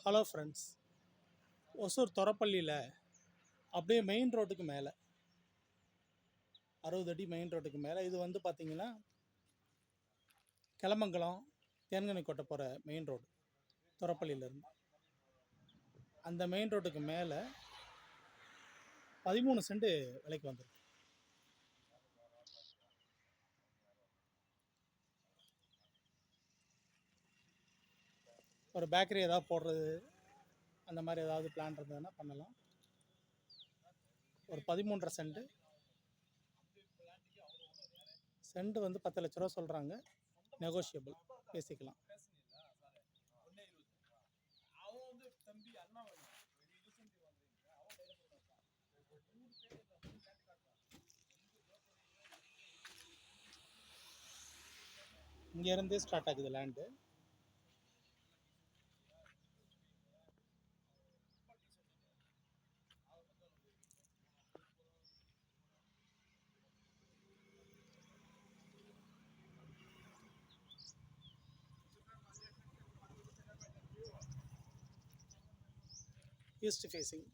Hello friends. Hosur தொரப்பள்ளியில் அப்படியே main ரோட்டுக்கு மேலே 60 அடி மெயின் ரோட்டுக்கு மேலே இது வந்து பார்த்திங்கன்னா கிளமங்கலம் தேன்கனிக்கோட்டை போகிற மெயின் ரோடு. தொரப்பள்ளியிலேருந்து அந்த மெயின் ரோட்டுக்கு மேலே 13 சென்ட் விலைக்கு வந்துருக்கு. ஒரு பேக்கரி ஏதாவது போடுறது அந்த மாதிரி ஏதாவது பிளான் இருந்ததுன்னா பண்ணலாம். ஒரு 13.5 சென்ட் வந்து 10 லட்ச ரூபா சொல்கிறாங்க. நெகோஷியபிள், பேசிக்கலாம். இங்கேருந்தே ஸ்டார்ட் ஆகுது லேண்டு. East facing.